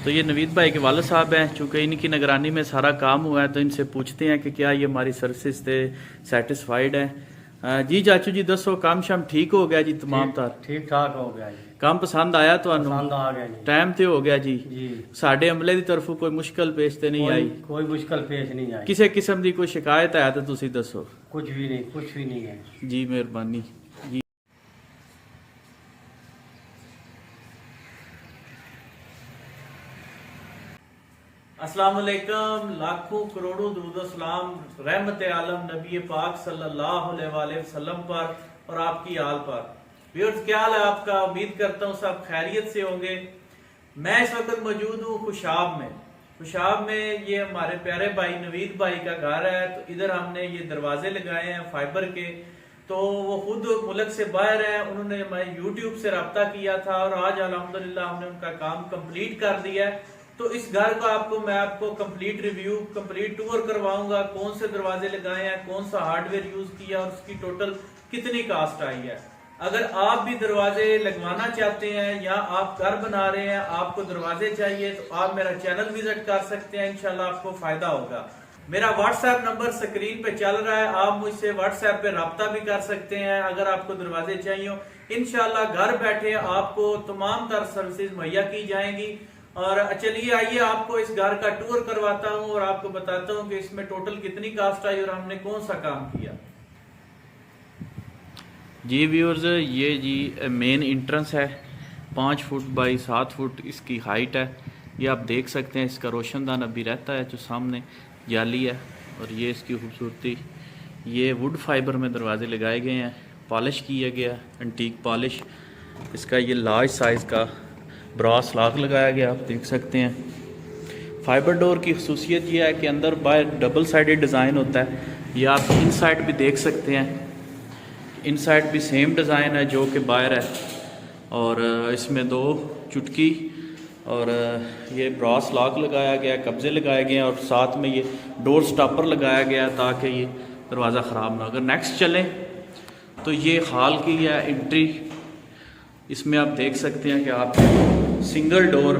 तो ये नवीद भाई के वाले साहब हैं, चूँकि इनकी निगरानी में सारा काम हुआ है तो इनसे पूछते हैं कि क्या ये हमारी सर्विस से सेटिस्फाइड है। जी चाचू जी दसो, काम शाम ठीक हो गया जी? तमाम तार ठीक ठाक हो गया जी। काम पसंद आया तो पसंद आ गया जी। टाइम ते हो गया जी। साडे अमले की तरफों कोई मुश्किल पेश ते नहीं आई? कोई मुश्किल पेश नहीं आई। किसी किस्म की कोई शिकायत है तो तुसी दसो। कुछ भी नहीं, कुछ भी नहीं है जी, मेहरबानी जी। अस्सलाम वालेकुम, लाखों करोड़ों दुरूद सलाम रहमत आलम नबी पाक सल्लल्लाहु अलैहि वसल्लम पर और आपकी आल पर। व्यूअर्स, क्या हाल है आपका? उम्मीद करता हूँ सब खैरियत से होंगे। मैं इस वक्त मौजूद हूँ खुशाब में। खुशाब में ये हमारे प्यारे भाई नवीद भाई का घर है। तो इधर हमने ये दरवाजे लगाए हैं फाइबर के। तो वो खुद मुल्क से बाहर है, उन्होंने हमारे यूट्यूब से रब्ता किया था और आज अल्हम्दुलिल्लाह हमने उनका काम कंप्लीट कर दिया है। तो इस घर को मैं आपको कंप्लीट रिव्यू, कंप्लीट टूर करवाऊंगा। कौन से दरवाजे लगाए हैं, कौन सा हार्डवेयर यूज किया और उसकी टोटल कितनी कास्ट आई है। अगर आप भी दरवाजे लगवाना चाहते हैं या आप घर बना रहे हैं, आपको दरवाजे चाहिए, तो आप मेरा चैनल विजिट कर सकते हैं। इंशाल्लाह आपको फायदा होगा। मेरा व्हाट्सएप नंबर स्क्रीन पे चल रहा है, आप मुझसे व्हाट्सएप पे रब्ता भी कर सकते हैं अगर आपको दरवाजे चाहिए हो। इंशाल्लाह घर बैठे आपको तमाम तर सर्विसेज मुहैया की जाएंगी। और चलिए आइए आपको इस घर का टूर करवाता हूँ और आपको बताता हूँ कि इसमें टोटल कितनी कास्ट आई और हमने कौन सा काम किया। जी व्यूअर्स, ये जी मेन इंट्रेंस है। 5 फुट बाई 7 फुट इसकी हाइट है। ये आप देख सकते हैं, इसका रोशनदान अभी रहता है जो सामने जाली है। और ये इसकी खूबसूरती, ये वुड फाइबर में दरवाजे लगाए गए हैं, पॉलिश किया गया, एंटीक पॉलिश। इसका ये लार्ज साइज़ का ब्रास लॉक लगाया गया, आप देख सकते हैं। फाइबर डोर की खसूसियत ये है कि अंदर बाहर डबल साइडेड डिज़ाइन होता है। ये आप इन साइड भी देख सकते हैं, इन साइड भी सेम डिज़ाइन है जो कि बाहर है। और इसमें 2 चुटकी और ये ब्रास लॉक लगाया गया, कब्जे लगाए गए हैं और साथ में ये डोर स्टॉपर लगाया गया ताकि ये दरवाज़ा ख़राब ना हो। अगर नेक्स्ट चलें तो ये हॉल की है एंट्री। इसमें आप देख सकते हैं कि आप single door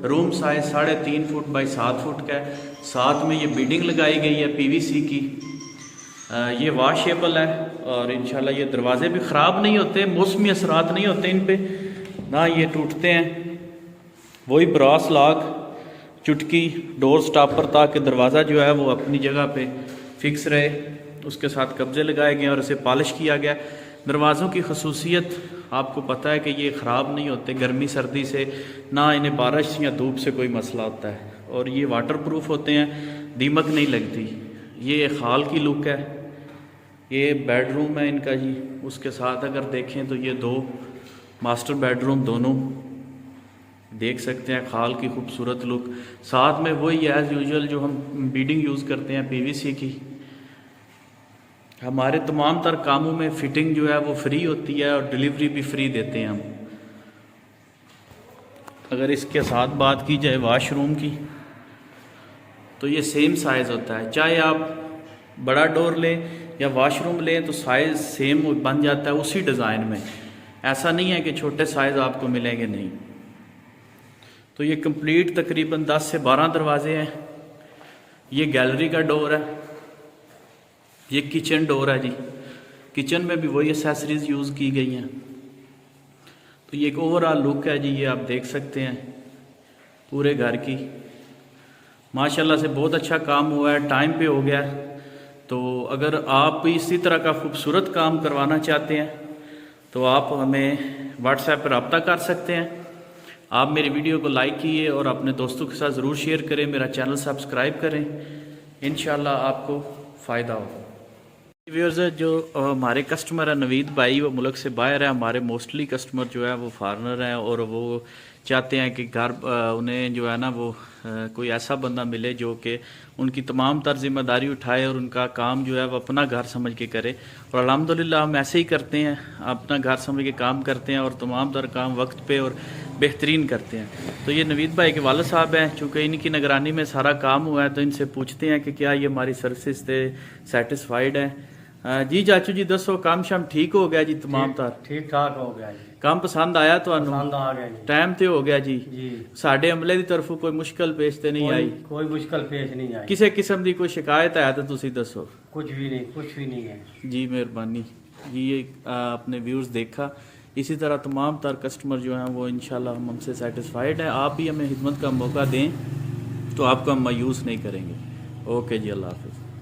room size 3.5 foot by 7 foot का है। साथ में ये बीडिंग लगाई गई है पीवीसी की। ये वॉशेबल है और इंशाल्लाह ये दरवाजे भी ख़राब नहीं होते, मौसमी असरात नहीं होते इन पे, ना ये टूटते हैं। वही ब्रास लॉक, चुटकी, डोर स्टॉपर ताकि दरवाज़ा जो है वो अपनी जगह पे फिक्स रहे। उसके साथ कब्जे लगाए गए और इसे पॉलिश किया गया। दरवाज़ों की खसूसियत आपको पता है कि ये ख़राब नहीं होते गर्मी सर्दी से, ना इन्हें बारिश या धूप से कोई मसला होता है। और ये वाटर प्रूफ होते हैं, दीमक नहीं लगती। ये एक हॉल की लुक है। ये बेडरूम है इनका जी। उसके साथ अगर देखें तो ये 2 मास्टर बेडरूम दोनों देख सकते हैं। हॉल की खूबसूरत लुक, साथ में वही एज़ यूजुअल जो हम बीडिंग यूज़ करते हैं पीवीसी की। हमारे तमाम तर कामों में फिटिंग जो है वो फ्री होती है और डिलीवरी भी फ्री देते हैं हम। अगर इसके साथ बात की जाए वाशरूम की, तो ये सेम साइज़ होता है। चाहे आप बड़ा डोर लें या वाशरूम लें तो साइज़ सेम बन जाता है उसी डिज़ाइन में। ऐसा नहीं है कि छोटे साइज़ आपको मिलेंगे, नहीं। तो ये कंप्लीट तकरीबन 10 से 12 दरवाजे हैं। ये गैलरी का डोर है, ये किचन डोर है जी। किचन में भी वही एसेसरीज यूज़ की गई हैं। तो ये एक ओवरऑल लुक है जी, ये आप देख सकते हैं पूरे घर की। माशाल्लाह से बहुत अच्छा काम हुआ है, टाइम पे हो गया। तो अगर आप इसी तरह का खूबसूरत काम करवाना चाहते हैं तो आप हमें व्हाट्सएप पर रब्ता कर सकते हैं। आप मेरी वीडियो को लाइक कीजिए और अपने दोस्तों के साथ ज़रूर शेयर करें, मेरा चैनल सब्सक्राइब करें, इंशाल्लाह आपको फ़ायदा होगा। व्यूअर्स, जो हमारे कस्टमर है नवीद भाई, वो मुल्क से बाहर है। हमारे मोस्टली कस्टमर जो है वो फॉरेनर हैं और वो चाहते हैं कि घर उन्हें जो है ना वो कोई ऐसा बंदा मिले जो कि उनकी तमाम तर जिम्मेदारी उठाए और उनका काम जो है वो अपना घर समझ के करे। और अल्हम्दुलिल्लाह हम ऐसे ही करते हैं, अपना घर समझ के काम करते हैं और तमाम तर काम वक्त पे और बेहतरीन करते हैं। तो ये नवीद भाई के वाले साहब हैं, चूँकि इनकी निगरानी में सारा काम हुआ है तो इनसे पूछते हैं कि क्या ये हमारी सर्विस से सेटिस्फाइड है। जी चाचू जी दसो, काम शाम ठीक हो गया जी? तमाम तार ठीक ठाक हो गया जी। ਕੰਮ ਪਸੰਦ ਆਇਆ ਤੁਹਾਨੂੰ पसंद आ गया जी ਟਾਈਮ ਤੇ ਹੋ ਗਿਆ ਜੀ जी ਸਾਡੇ ਅਮਲੇ ਦੀ ਤਰਫੋਂ ਕੋਈ ਮੁਸ਼ਕਲ ਪੇਸ਼ ਤੇ ਨਹੀਂ ਆਈ कोई मुश्किल पेश नहीं आई ਕਿਸੇ ਕਿਸਮ ਦੀ ਕੋਈ ਸ਼ਿਕਾਇਤ ਹੈ ਤਾਂ ਤੁਸੀਂ ਦੱਸੋ कुछ भी नहीं है जी मेहरबानी जी ये आपने व्यूज़ देखा इसी तरह तमाम तर कस्टमर जो हैं वो इंशाल्लाह हम हमसे सेटिस्फाइड है आप भी हमें खिदमत का मौका दें तो आपको हम मायूस नहीं करेंगे ओके जी अल्लाह हाफिज़